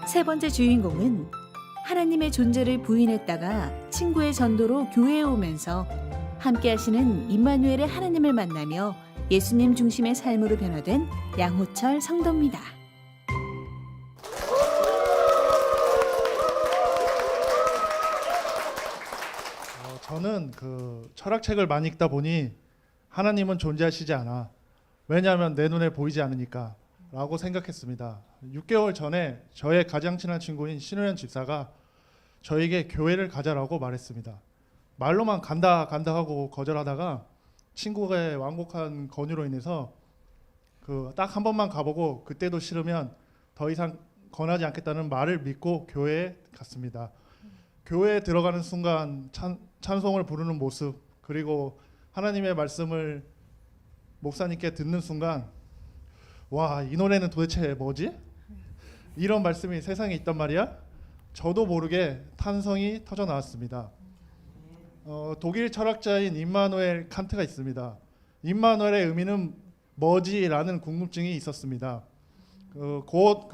세 번째 주인공은 하나님의 존재를 부인했다가 친구의 전도로 교회에 오면서 함께 하시는 임마누엘의 하나님을 만나며 예수님 중심의 삶으로 변화된 양호철 성도입니다. 저는 그 철학책을 많이 읽다 보니 하나님은 존재하시지 않아. 왜냐하면 내 눈에 보이지 않으니까 라고 생각했습니다. 6개월 전에 저의 가장 친한 친구인 신우현 집사가 저에게 교회를 가자라고 말했습니다. 말로만 간다 하고 거절하다가 친구의 완곡한 권유로 인해서 딱 한 번만 가보고 그때도 싫으면 더 이상 권하지 않겠다는 말을 믿고 교회에 갔습니다. 교회에 들어가는 순간 찬송을 부르는 모습, 그리고 하나님의 말씀을 목사님께 듣는 순간, 와, 이 노래는 도대체 뭐지? 이런 말씀이 세상에 있단 말이야? 저도 모르게 탄성이 터져 나왔습니다. 독일 철학자인 임마누엘 칸트가 있습니다. 임마누엘의 의미는 뭐지라는 궁금증이 있었습니다. 곧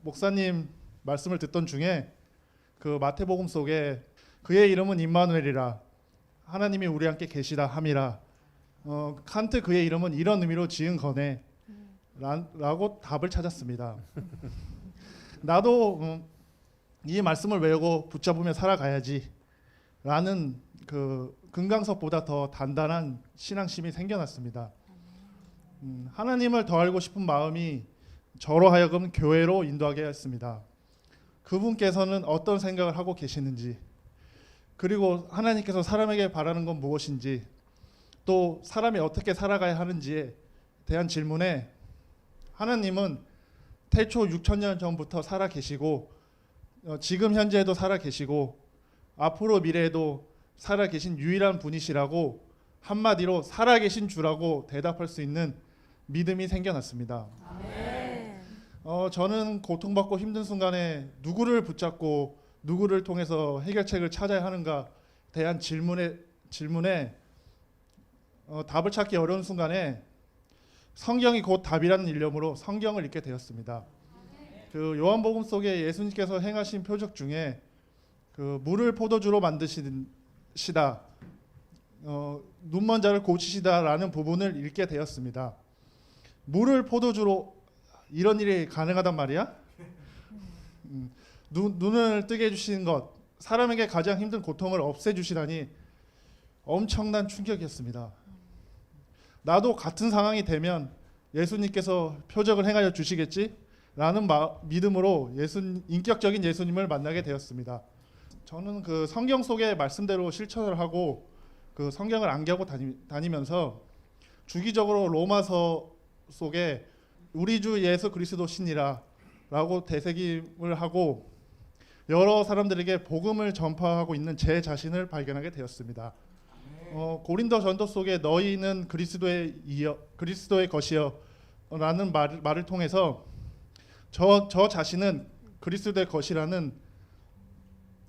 목사님 말씀을 듣던 중에 마태복음 속에 그의 이름은 임마누엘이라 하나님이 우리 함께 계시다 함이라, 칸트 그의 이름은 이런 의미로 지은 거네 라고 답을 찾았습니다. 나도 이 말씀을 외우고 붙잡으며 살아가야지 라는 금강석보다 더 단단한 신앙심이 생겨났습니다. 하나님을 더 알고 싶은 마음이 저로 하여금 교회로 인도하게 했습니다. 그분께서는 어떤 생각을 하고 계시는지, 그리고 하나님께서 사람에게 바라는 건 무엇인지, 또 사람이 어떻게 살아가야 하는지에 대한 질문에 하나님은 태초 6천년 전부터 살아 계시고 지금 현재에도 살아 계시고 앞으로 미래에도 살아 계신 유일한 분이시라고, 한마디로 살아 계신 주라고 대답할 수 있는 믿음이 생겨났습니다. 저는 고통받고 힘든 순간에 누구를 붙잡고 누구를 통해서 해결책을 찾아야 하는가 대한 질문에 답을 찾기 어려운 순간에 성경이 곧 답이라는 일념으로 성경을 읽게 되었습니다. 요한복음 속에 예수님께서 행하신 표적 중에 물을 포도주로 만드시다, 눈먼 자를 고치시다라는 부분을 읽게 되었습니다. 물을 포도주로 이런 일이 가능하단 말이야? 눈을 뜨게 해주시는 것, 사람에게 가장 힘든 고통을 없애주시다니 엄청난 충격이었습니다. 나도 같은 상황이 되면 예수님께서 표적을 행하여 주시겠지? 라는 믿음으로 인격적인 예수님을 만나게 되었습니다. 저는 성경 속의 말씀대로 실천을 하고 성경을 암기하고 다니면서 주기적으로 로마서 속에 우리 주 예수 그리스도 신이라 라고 되새김을 하고 여러 사람들에게 복음을 전파하고 있는 제 자신을 발견하게 되었습니다. 고린도 전도 속에 너희는 그리스도의 것이여 라는 말을 통해서 저 자신은 그리스도의 것이라는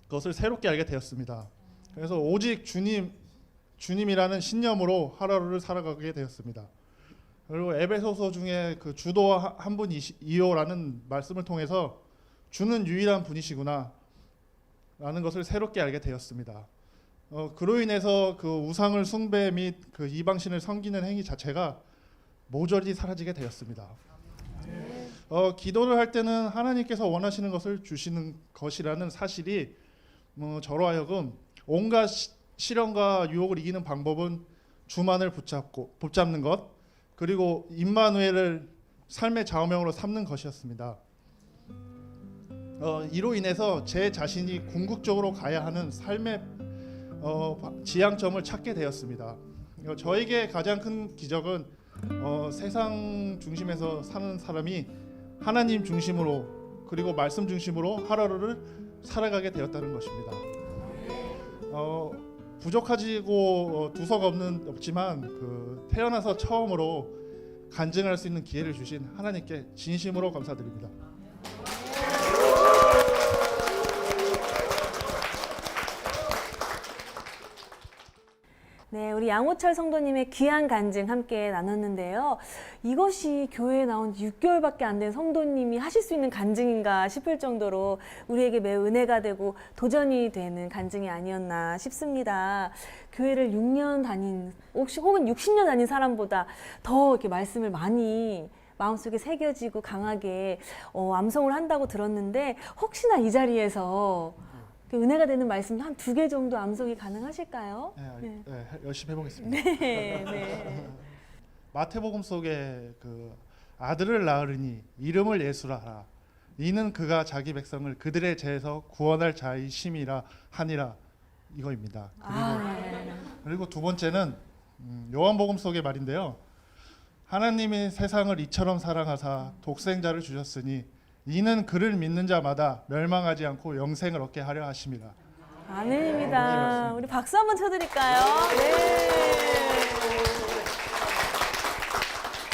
것을 새롭게 알게 되었습니다. 그래서 오직 주님이라는 신념으로 하루를 살아가게 되었습니다. 그리고 에베소서 중에 주도와 한 분이요라는 말씀을 통해서 주는 유일한 분이시구나 라는 것을 새롭게 알게 되었습니다. 그로 인해서 우상을 숭배 및 이방신을 섬기는 행위 자체가 모조리 사라지게 되었습니다. 기도를 할 때는 하나님께서 원하시는 것을 주시는 것이라는 사실이 저로 하여금 온갖 시련과 유혹을 이기는 방법은 주만을 붙잡는 것, 그리고 임마누엘을 삶의 좌우명으로 삼는 것이었습니다. 이로 인해서 제 자신이 궁극적으로 가야 하는 삶의 지향점을 찾게 되었습니다. 저에게 가장 큰 기적은 세상 중심에서 사는 사람이 하나님 중심으로, 그리고 말씀 중심으로 하루를 살아가게 되었다는 것입니다. 부족하지고 두서가 없지만 태어나서 처음으로 간증할 수 있는 기회를 주신 하나님께 진심으로 감사드립니다. 네, 우리 양호철 성도님의 귀한 간증 함께 나눴는데요. 이것이 교회에 나온 지 6개월밖에 안 된 성도님이 하실 수 있는 간증인가 싶을 정도로 우리에게 매우 은혜가 되고 도전이 되는 간증이 아니었나 싶습니다. 교회를 6년 다닌, 혹은 60년 다닌 사람보다 더 이렇게 말씀을 많이 마음속에 새겨지고 강하게 암송을 한다고 들었는데, 혹시나 이 자리에서 은혜가 되는 말씀 한 2개 정도 암송이 가능하실까요? 네, 열심히 해보겠습니다. 네. 마태복음 속에 그 아들을 낳으리니 이름을 예수라 하라. 이는 그가 자기 백성을 그들의 죄에서 구원할 자이심이라 하니라. 이거입니다. 그리고 두 번째는 요한복음 속의 말인데요. 하나님이 세상을 이처럼 사랑하사 독생자를 주셨으니 이는 그를 믿는 자마다 멸망하지 않고 영생을 얻게 하려 하심이라. 아멘입니다. 우리 박수 한번 쳐드릴까요? 네.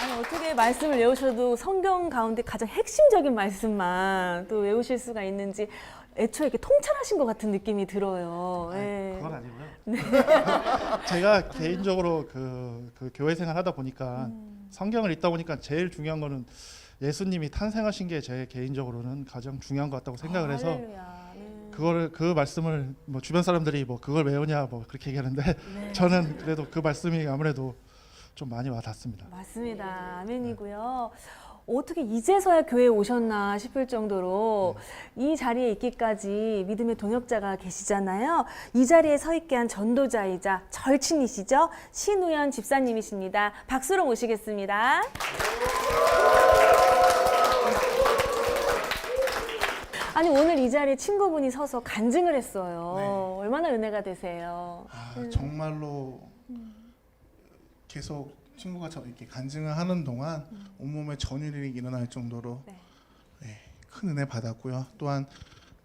아니, 어떻게 말씀을 외우셔도 성경 가운데 가장 핵심적인 말씀만 또 외우실 수가 있는지 애초에 이렇게 통찰하신 것 같은 느낌이 들어요. 네. 그건 아니고요. 제가 개인적으로 그 교회 생활 하다 보니까 성경을 읽다 보니까 제일 중요한 거는 예수님이 탄생하신 게 제 개인적으로는 가장 중요한 것 같다고 생각을 해서 할렐루야. 그 말씀을 뭐 주변 사람들이 뭐 그걸 외우냐 뭐 그렇게 얘기하는데 네. 저는 그래도 그 말씀이 아무래도 좀 많이 와닿습니다. 맞습니다. 아멘이고요. 어떻게 이제서야 교회에 오셨나 싶을 정도로 이 자리에 있기까지 믿음의 동역자가 계시잖아요. 이 자리에 서 있게 한 전도자이자 절친이시죠. 신우연 집사님이십니다. 박수로 모시겠습니다. 아니, 오늘 이 자리에 친구분이 서서 간증을 했어요. 네. 얼마나 은혜가 되세요? 정말로 계속 친구가 이렇게 간증을 하는 동안 온몸에 전율이 일어날 정도로 네. 큰 은혜 받았고요. 또한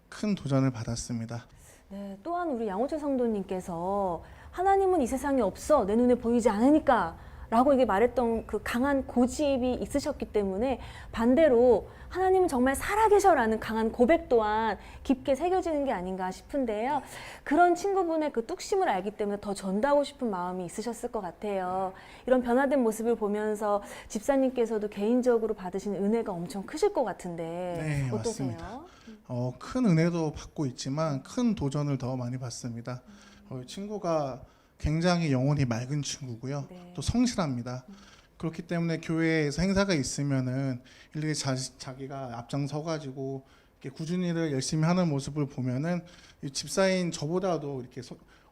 큰 도전을 받았습니다. 네, 또한 우리 양호철 성도님께서 하나님은 이 세상에 없어, 내 눈에 보이지 않으니까 라고 이게 말했던 그 강한 고집이 있으셨기 때문에 반대로 하나님은 정말 살아계셔라는 강한 고백 또한 깊게 새겨지는 게 아닌가 싶은데요. 그런 친구분의 그 뚝심을 알기 때문에 더 전도하고 싶은 마음이 있으셨을 것 같아요. 이런 변화된 모습을 보면서 집사님께서도 개인적으로 받으신 은혜가 엄청 크실 것 같은데 네, 어떠세요? 맞습니다. 큰 은혜도 받고 있지만 큰 도전을 더 많이 받습니다. 친구가 굉장히 영혼이 맑은 친구고요. 네. 또 성실합니다. 그렇기 때문에 교회에서 행사가 있으면은 일일이 자기가 앞장서가지고 이렇게 꾸준히 일을 열심히 하는 모습을 보면은 이 집사인 저보다도 이렇게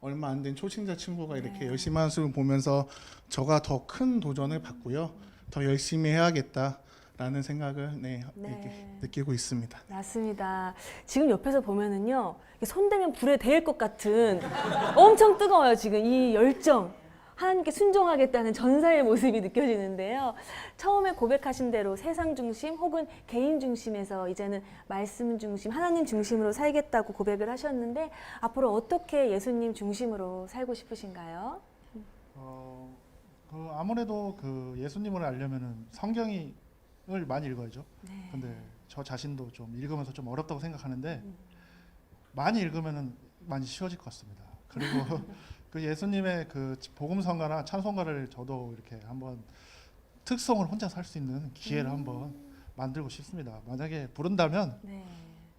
얼마 안 된 초신자 친구가 이렇게 열심히 하는 모습을 보면서 저가 더 큰 도전을 받고요. 더 열심히 해야겠다라는 생각을 이렇게 느끼고 있습니다. 맞습니다. 지금 옆에서 보면은요, 손대면 불에 데일 것 같은 엄청 뜨거워요. 지금 이 열정, 하나님께 순종하겠다는 전사의 모습이 느껴지는데요. 처음에 고백하신 대로 세상 중심 혹은 개인 중심에서 이제는 말씀 중심, 하나님 중심으로 살겠다고 고백을 하셨는데 앞으로 어떻게 예수님 중심으로 살고 싶으신가요? 아무래도 그 예수님을 알려면은 성경을 많이 읽어야죠. 네. 근데 저 자신도 좀 읽으면서 좀 어렵다고 생각하는데 많이 읽으면은 많이 쉬워질 것 같습니다. 그리고 그 예수님의 그 복음성가나 찬송가를 저도 이렇게 한번 특성을 혼자서 할 수 있는 기회를 한번 만들고 싶습니다. 만약에 부른다면 네.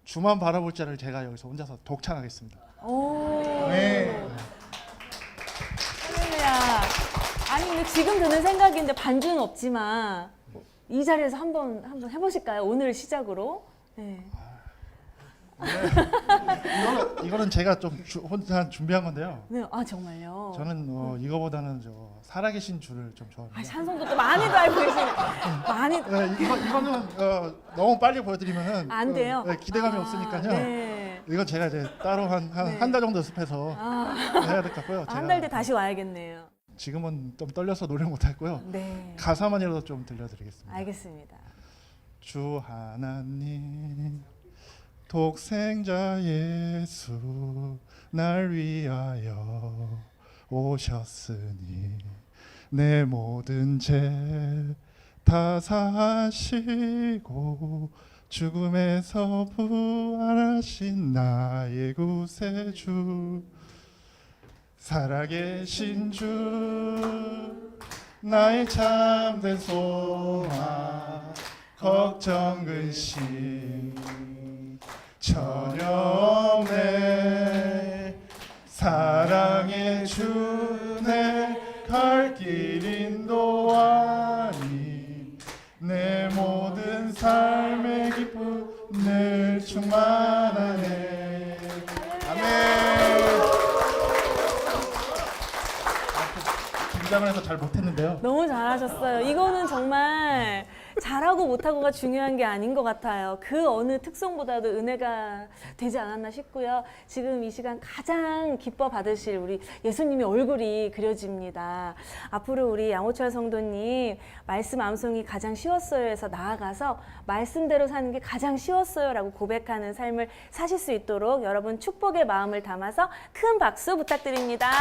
주만 바라볼 자를 제가 여기서 혼자서 독창하겠습니다. 오. 네. 할렐루야. 아니, 근데 지금 드는 생각인데 반주는 없지만 이 자리에서 한번 해보실까요? 오늘 시작으로. 네. 이거는 제가 좀 혼자 준비한 건데요. 네, 아 정말요. 저는 이거보다는 저 살아계신 주를 좀 아, 좋아합니다. 찬송도 또 많이도 알고 계시네. 많이 이거는 너무 빨리 보여드리면은 안 돼요. 기대감이 없으니까요. 네. 이건 제가 이제 따로 한 달 정도 연습해서 해야 될 것 같고요. 한 달 뒤 다시 와야겠네요. 지금은 좀 떨려서 노래 못했고요. 네. 가사만이라도 좀 들려드리겠습니다. 알겠습니다. 주 하나님 독생자 예수 날 위하여 오셨으니 내 모든 죄 다 사시고 죽음에서 부활하신 나의 구세주 살아계신 주 나의 참된 소망 걱정 근심 전혀 없네 사랑의 주 내 갈 길 인도하니 내 모든 삶의 기쁨 늘 충만하네. 아멘. 긴장을 해서 잘 못했는데요. 너무 잘하셨어요. 이거는 정말 잘하고 못하고가 중요한 게 아닌 것 같아요. 그 어느 특성보다도 은혜가 되지 않았나 싶고요. 지금 이 시간 가장 기뻐 받으실 우리 예수님의 얼굴이 그려집니다. 앞으로 우리 양호철 성도님 말씀 암송이 가장 쉬웠어요에서 나아가서 말씀대로 사는 게 가장 쉬웠어요라고 고백하는 삶을 사실 수 있도록 여러분 축복의 마음을 담아서 큰 박수 부탁드립니다.